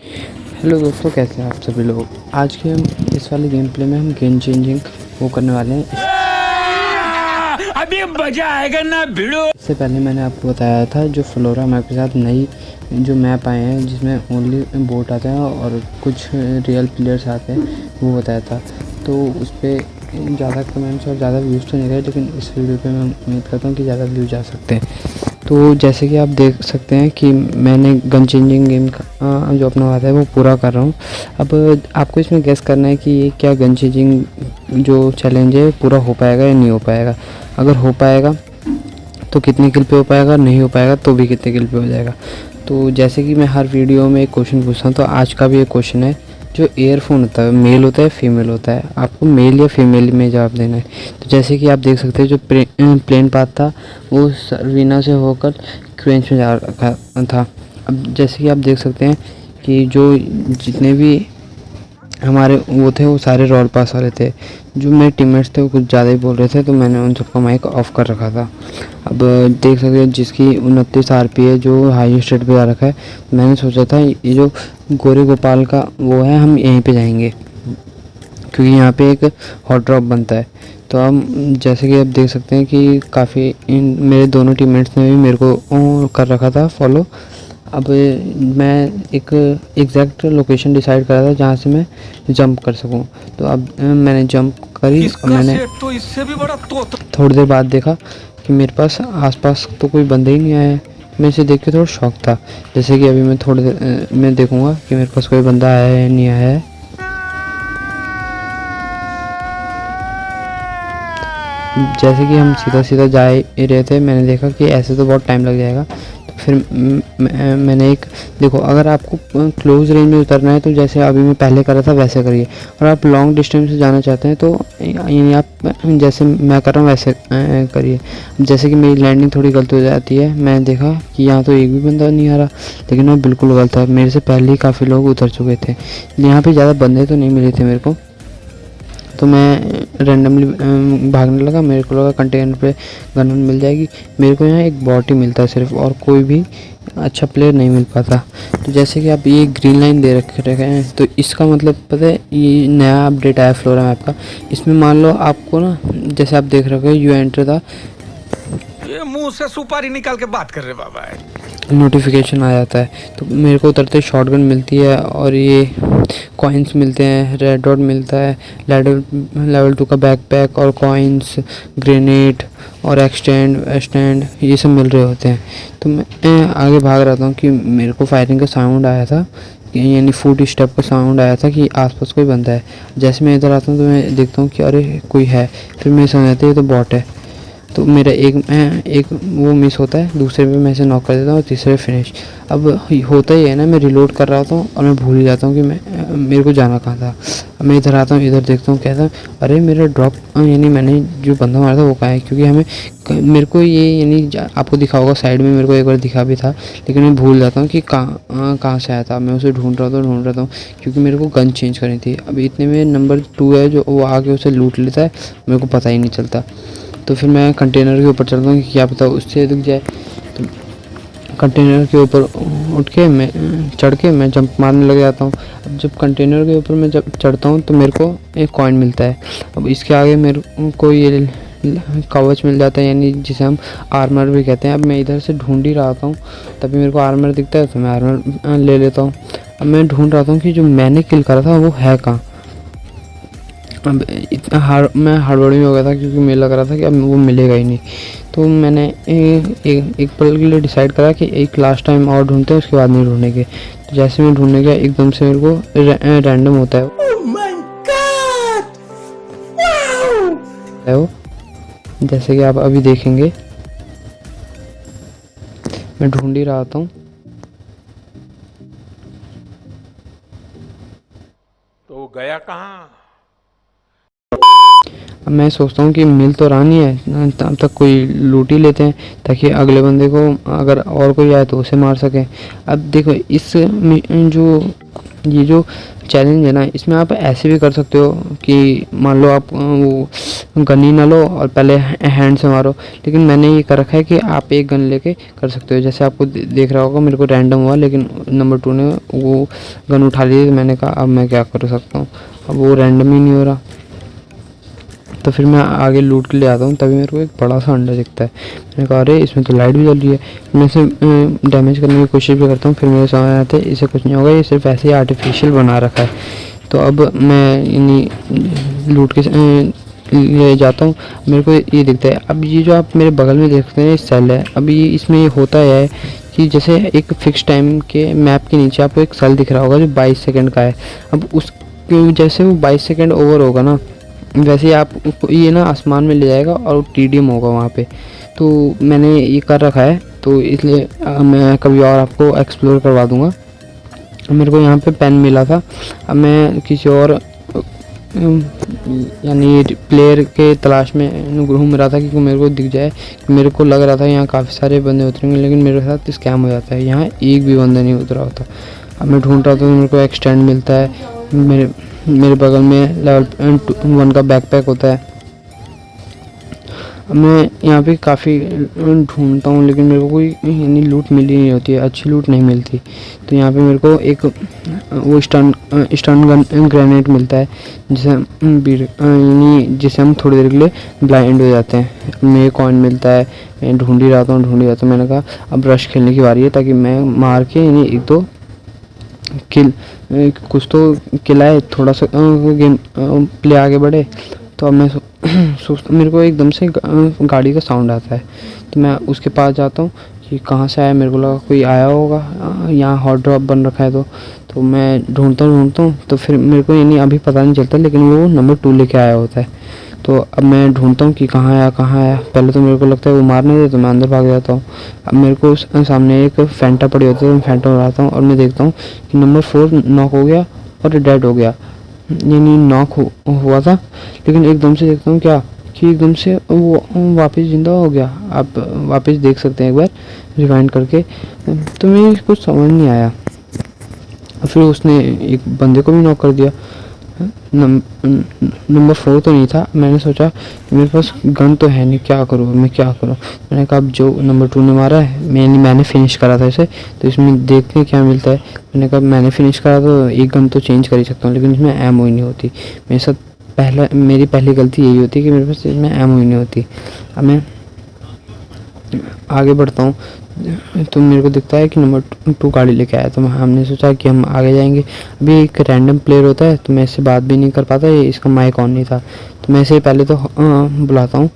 Hello दोस्तों, कैसे हैं आप सभी लोग। आज के हम इस वाले गेम प्ले में हम गेम चेंजिंग वो करने वाले हैं। अभी मजा आएगा ना भिड़ो। इससे पहले मैंने आपको बताया था जो फ्लोरा मैप के साथ नई जो मैप आए हैं जिसमें ओनली बोट आते हैं और कुछ रियल प्लेयर्स आते हैं, वो बताया था। तो उस पर ज़्यादा कमेंट्स और ज़्यादा व्यूज़ तो नहीं रहे, लेकिन इस वीडियो पे मैं उम्मीद करता हूँ कि ज़्यादा व्यूज़ आ सकते हैं। तो जैसे कि आप देख सकते हैं कि मैंने गन चेंजिंग गेम का जो अपना वादा है वो पूरा कर रहा हूँ। अब आपको इसमें गेस करना है कि ये क्या गन चेंजिंग जो चैलेंज है पूरा हो पाएगा या नहीं हो पाएगा। अगर हो पाएगा तो कितने किल पे हो पाएगा, नहीं हो पाएगा तो भी कितने किल पे हो जाएगा। तो जैसे कि मैं हर वीडियो में एक क्वेश्चन पूछता हूँ, तो आज का भी एक क्वेश्चन है। जो एयरफोन होता है मेल होता है फीमेल होता है, आपको मेल या फीमेल में जवाब देना है। तो जैसे कि आप देख सकते हैं जो प्लेन पाथ था वो सर्विना से होकर क्वेंच में जा रखा था। अब जैसे कि आप देख सकते हैं कि जो जितने भी हमारे वो थे वो सारे रॉयल पास वाले थे। जो मेरे टीममेट्स थे वो कुछ ज़्यादा ही बोल रहे थे, तो मैंने उन सबका माइक ऑफ कर रखा था। अब देख सकते हैं जिसकी 29 आरपी है, जो हाई स्टेट पे आ रखा है। मैंने सोचा था ये जो गोरे गोपाल का वो है, हम यहीं पे जाएंगे क्योंकि यहाँ पे एक हॉट ड्रॉप बनता है। तो हम जैसे कि आप देख सकते हैं कि काफ़ी मेरे दोनों टीममेट्स ने भी मेरे को कर रखा था फॉलो। अब मैं एक एग्जैक्ट लोकेशन डिसाइड करा था जहाँ से मैं जंप कर सकूँ। तो अब मैंने जंप करी और मैंने तो इससे भी बड़ा थोड़ी देर बाद देखा कि मेरे पास आसपास तो कोई बंदे ही नहीं आया है। मैं इसे देख के थोड़ा शॉक था। जैसे कि अभी मैं थोड़ी देर में देखूँगा कि मेरे पास कोई बंदा आया है या नहीं आया है। जैसे कि हम सीधा सीधा जा ही रहे थे, मैंने देखा कि ऐसे तो बहुत टाइम लग जाएगा। तो फिर मैंने एक देखो, अगर आपको क्लोज रेंज में उतरना है तो जैसे अभी मैं पहले करा था वैसे करिए, और आप लॉन्ग डिस्टेंस से जाना चाहते हैं तो यानी आप जैसे मैं कर रहा हूँ वैसे करिए। जैसे कि मेरी लैंडिंग थोड़ी गलत हो जाती है, मैं देखा कि यहाँ तो एक भी बंदा नहीं आ रहा, लेकिन वो बिल्कुल गलत था। मेरे से पहले ही काफ़ी लोग उतर चुके थे। यहाँ पर ज़्यादा बंदे तो नहीं मिले थे मेरे को, तो मैं रैंडमली भागने लगा। मेरे को लगा कंटेनर पे गन मिल जाएगी। मेरे को यहाँ एक बॉट ही मिलता है सिर्फ, और कोई भी अच्छा प्लेयर नहीं मिल पाता। तो जैसे कि आप ये ग्रीन लाइन दे रखे हैं, तो इसका मतलब पता है ये नया अपडेट आया फ्लोरा मैप का। इसमें मान लो आपको ना, जैसे आप देख रहे हो यू एंटर था, ये मुंह से सुपारी निकाल के बात कर रहे बाबा है। नोटिफिकेशन आ जाता है। तो मेरे को उतरते शॉटगन मिलती है और ये कॉइन्स मिलते हैं, रेड डॉट मिलता है, लेवल 2 का बैकपैक और कॉइन्स, ग्रेनेड और एक्सटेंड ये सब मिल रहे होते हैं। तो मैं आगे भाग रहा था कि मेरे को फायरिंग का साउंड आया था, यानी फुट स्टेप का साउंड आया था कि आसपास कोई बंदा है। जैसे मैं इधर आता हूँ तो मैं देखता हूँ कि अरे कोई है, फिर मैं समझ आता हूँ ये तो बॉट है। तो मेरा एक वो मिस होता है, दूसरे पे मैं इसे नॉक कर देता हूँ और तीसरे फिनिश। अब होता ही है ना, मैं रिलोड कर रहा होता हूँ और मैं भूल ही जाता हूँ कि मेरे को जाना कहाँ था। अब मैं इधर आता हूँ, इधर देखता हूँ, कहता अरे मेरा ड्रॉप यानी मैंने जो बंदा मारा था वो कहाँ है। क्योंकि हमें मेरे को ये यानी आपको दिखा होगा साइड में, मेरे को एक बार दिखा भी था, लेकिन मैं भूल जाता हूँ कि कहाँ से आया था। मैं उसे ढूंढ रहा था क्योंकि मेरे को गन चेंज करनी थी। अब इतने में नंबर 2 है जो वो आके उसे लूट लेता है, मेरे को पता ही नहीं चलता। तो फिर मैं कंटेनर के ऊपर चढ़ता हूँ कि क्या पता उससे रुक जाए। तो कंटेनर के ऊपर उठ के मैं चढ़ के मैं जंप मारने लग जाता हूँ। अब जब कंटेनर के ऊपर मैं जब चढ़ता हूँ तो मेरे को एक कॉइन मिलता है। अब इसके आगे मेरे को ये कवच मिल जाता है, यानी जिसे हम आर्मर भी कहते हैं। अब मैं इधर से ढूंढ ही रहा था, तभी मेरे को आर्मर दिखता है तो मैं आर्मर ले लेता हूँ। अब मैं ढूंढ रहा था कि जो मैंने किल करा था वो है कहाँ। अब इतना मैं हड़बड़ी में हो गया था क्योंकि मुझे लग रहा था कि अब वो मिलेगा ही नहीं। तो मैंने एक पल के लिए डिसाइड करा कि एक लास्ट टाइम और ढूंढते हैं, उसके बाद नहीं ढूंढेंगे। तो जैसे मैं ढूंढने गया एकदम से मेरे को रैंडम होता है वो, जैसे कि आप अभी देखेंगे। मैं ढूंढ ही रहा था। तो गया कहाँ? अब मैं सोचता हूँ कि मिल तो रहा नहीं है, तब तक कोई लूट ही लेते हैं ताकि अगले बंदे को अगर और कोई आए तो उसे मार सके। अब देखो इस जो ये जो चैलेंज है ना, इसमें आप ऐसे भी कर सकते हो कि मान लो आप वो गन ही ना लो और पहले हैंड से मारो, लेकिन मैंने ये कर रखा है कि आप एक गन लेके कर सकते हो। जैसे आपको देख रहा होगा मेरे को रैंडम हुआ, लेकिन नंबर 2 ने वो गन उठा ली, तो मैंने कहा अब मैं क्या कर सकता हूँ, अब वो रैंडम ही नहीं हो रहा। तो फिर मैं आगे लूट के ले आता हूँ, तभी मेरे को एक बड़ा सा अंडा दिखता है। मैंने कहा अरे इसमें तो लाइट भी जल रही है। मैं इसे डैमेज करने की कोशिश भी करता हूँ, फिर मेरे समझ आते इसे कुछ नहीं होगा, ये सिर्फ ऐसे ही आर्टिफिशियल बना रखा है। तो अब मैं इन्हीं लूट के ले जाता हूँ। मेरे को ये दिखता है। अब ये जो आप मेरे बगल में देखते हैं सेल है, अब ये इसमें ये होता है कि जैसे एक फिक्स टाइम के मैप के नीचे आपको एक सेल दिख रहा होगा जो 22 सेकंड का है। अब उस जैसे वो 22 सेकंड ओवर होगा ना, वैसे ही आप ये ना आसमान में ले जाएगा और टीडीएम होगा वहाँ पे। तो मैंने ये कर रखा है, तो इसलिए मैं कभी और आपको एक्सप्लोर करवा दूँगा। मेरे को यहाँ पे पेन मिला था, अब मैं किसी और यानी प्लेयर के तलाश में घूम रहा था, क्योंकि मेरे को दिख जाए, मेरे को लग रहा था यहाँ काफ़ी सारे बंदे उतरेंगे, लेकिन मेरे साथ स्कैम हो जाता है, यहाँ एक भी बंदा नहीं उतरा होता। अब मैं ढूंढ रहा था तो मेरे को एक्सटेंड मिलता है। मेरे बगल में लेवल 1 का बैकपैक होता है। अब मैं यहाँ पे काफ़ी ढूंढता हूँ, लेकिन मेरे को कोई यानी लूट मिली नहीं होती है, अच्छी लूट नहीं मिलती। तो यहाँ पे मेरे को एक वो स्टन गन ग्रेनेड मिलता है, जिसे यानी जिसे हम थोड़ी देर के लिए ब्लाइंड हो जाते हैं। मेरे कॉइन मिलता है, मैं ढूंढ ही रहता हूँ। मैंने कहा अब रश खेलने की बारी है, ताकि मैं मार के यानी एक दो किल कुछ तो किल आए, थोड़ा सा गेम प्ले आगे बढ़े। तो अब मैं सोचता, मेरे को एकदम से गाड़ी का साउंड आता है, तो मैं उसके पास जाता हूँ कि कहाँ से आया। मेरे को लगा कोई आया होगा, यहाँ हॉट ड्रॉप बन रखा है। तो मैं ढूंढता हूँ, तो फिर मेरे को यानी अभी पता नहीं चलता, लेकिन वो नंबर 2 लेके आया होता है। तो अब मैं ढूंढता हूँ कि कहाँ आया। पहले तो मेरे को लगता है वो मारने दे, तो मैं अंदर भाग जाता हूँ। अब मेरे को सामने एक फैंटा पड़ी होती है, मैं फैंटा उड़ाता हूँ और मैं देखता हूँ कि नंबर 4 नॉक हो गया और डेड हो गया, यानी नॉक हुआ था। लेकिन एकदम से देखता हूँ क्या कि एकदम से वो वापस ज़िंदा हो गया। आप वापस देख सकते हैं एक बार रिवाइंड करके। तो मेरे कुछ समझ नहीं आया, फिर उसने एक बंदे को भी नॉक कर दिया। नंबर 4 तो नहीं था। मैंने सोचा मेरे पास गन तो है नहीं, क्या करूँ मैं, क्या करूँ। मैंने कहा अब जो नंबर 2 ने मारा है, मैंने फिनिश करा था इसे, तो इसमें देखते हैं क्या मिलता है। मैंने कहा मैंने फिनिश करा तो एक गन तो चेंज कर ही सकता हूँ, लेकिन इसमें एमओ ही नहीं होती। मेरे साथ मेरी पहली गलती यही होती है कि मेरे पास इसमें एमओ ही नहीं होती। अब मैं आगे बढ़ता हूँ, तो मेरे को दिखता है कि नंबर 2 गाड़ी लेके आया। तो हमने सोचा कि हम आगे जाएंगे। अभी एक रैंडम प्लेयर होता है, तो मैं इससे बात भी नहीं कर पाता, ये इसका माइक ऑन नहीं था। तो मैं इसे पहले तो बुलाता हूँ,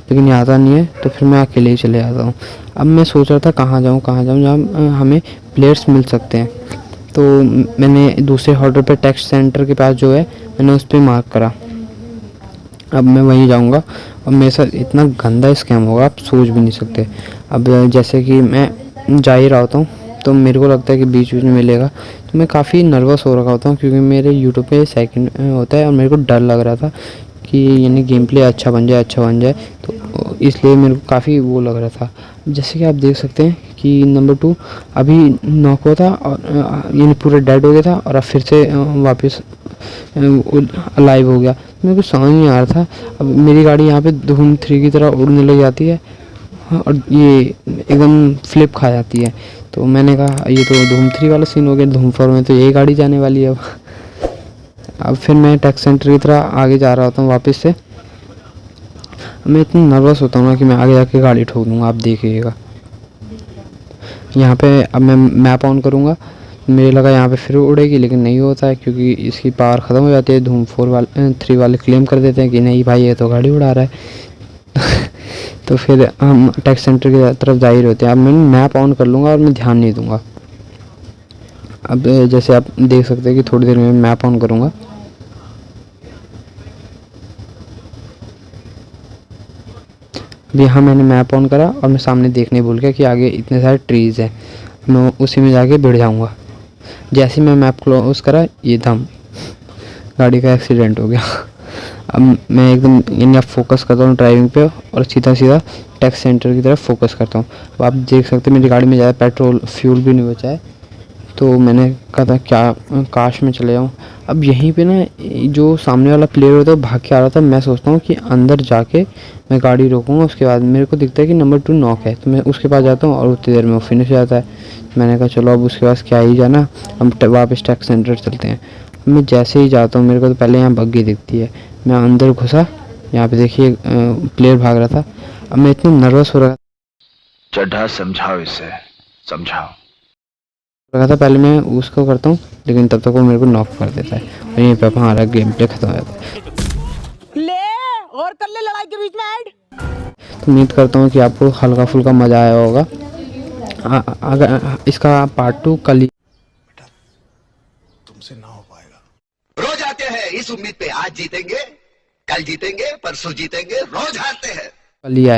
लेकिन ये आता नहीं है, तो फिर मैं अकेले ही चले जाता हूँ। अब मैं सोच रहा था कहाँ जाऊँ जहाँ हमें प्लेयर्स मिल सकते हैं। तो मैंने दूसरे ऑर्डर पर टेक्स्ट सेंटर के पास जो है, मैंने उस पर मार्क करा। अब मैं वहीं जाऊंगा और मेरे साथ इतना गंदा स्कैम होगा आप सोच भी नहीं सकते। अब जैसे कि मैं जा ही रहा होता हूँ, तो मेरे को लगता है कि बीच में मिलेगा, तो मैं काफ़ी नर्वस हो रखा होता हूँ, क्योंकि मेरे यूट्यूब पे सेकंड होता है और मेरे को डर लग रहा था कि यानी गेम प्ले अच्छा बन जाए। तो इसलिए मेरे को काफ़ी वो लग रहा था। जैसे कि आप देख सकते हैं कि नंबर 2 अभी नॉक हुआ था और यानी पूरा डेड हो गया था, और अब फिर से वापस अलाइव हो गया। मेरे को समझ नहीं आ रहा था। अब मेरी गाड़ी यहाँ पे धूम 3 की तरह उड़ने लग जाती है और ये एकदम फ्लिप खा जाती है। तो मैंने कहा ये तो धूम 3 वाला सीन हो गया, धूम 4 में तो यही गाड़ी जाने वाली है। अब फिर मैं टैक्स सेंटर की तरह आगे जा रहा होता हूँ वापस से। मैं इतना नर्वस होता हूँ ना कि मैं आगे जाके गाड़ी ठोक दूँगा। आप देखिएगा यहाँ पे अब मैं मैप ऑन करूँगा, मेरे लगा यहाँ पे फिर उड़ेगी, लेकिन नहीं होता है, क्योंकि इसकी पावर ख़त्म हो जाती है। धूम 3 वाले क्लेम कर देते हैं कि नहीं भाई ये तो गाड़ी उड़ा रहा है। तो फिर हम टैक्स सेंटर की तरफ जा ही रहते हैं। अब मैं मैप ऑन कर लूँगा और मैं ध्यान नहीं दूँगा। अब जैसे आप देख सकते हैं कि थोड़ी देर में मैप ऑन करूँगा। अभी यहाँ मैंने मैप ऑन करा और मैं सामने देखने भूल गया कि आगे इतने सारे ट्रीज़ हैं। मैं उसी में जाके भिड़ जाऊँगा। जैसे मैं मैप क्लोज करा, ये दम गाड़ी का एक्सीडेंट हो गया। अब मैं एकदम यानी अब फोकस करता हूँ ड्राइविंग पे और सीधा टैक्स सेंटर की तरफ फोकस करता हूँ। अब आप देख सकते हैं मेरी गाड़ी में ज़्यादा पेट्रोल फ्यूल भी नहीं बचा है, तो मैंने कहा था क्या काश मैं चले जाऊँ। अब यहीं पे ना जो सामने वाला प्लेयर होता है वो भाग के आ रहा था। मैं सोचता हूँ कि अंदर जाके मैं गाड़ी रोकूँगा, उसके बाद मेरे को दिखता है कि नंबर 2 नॉक है, तो मैं उसके पास जाता हूँ और उतनी देर में वो फिनिश हो जाता है। मैंने कहा चलो अब उसके पास क्या ही जाना, हम वापस टैक्स सेंटर चलते हैं। मैं जैसे ही जाता हूँ मेरे को तो पहले यहाँ बग्गी दिखती है। मैं अंदर घुसा, यहाँ पे देखिए प्लेयर भाग रहा था। अब मैं इतना नर्वस हो रहा चड्ढा समझाओ इसे, समझाओ। था पहले मैं उसको करता हूँ, लेकिन तब तक वो मेरे को नॉक कर देता है और यहीं पे हमारा गेम प्ले खत्म हो जाता है। ले और कर ले लड़ाई के बीच में ऐड। तो उम्मीद करता हूँ कि आपको हल्का फुल्का मज़ा आया होगा। अगर इसका पार्ट 2 कल ही रोज आते हैं इस उम्मीद पे आज जीतेंगे, कल जीतेंगे, परसों जीतेंगे, रोज हारते हैं। आएगा।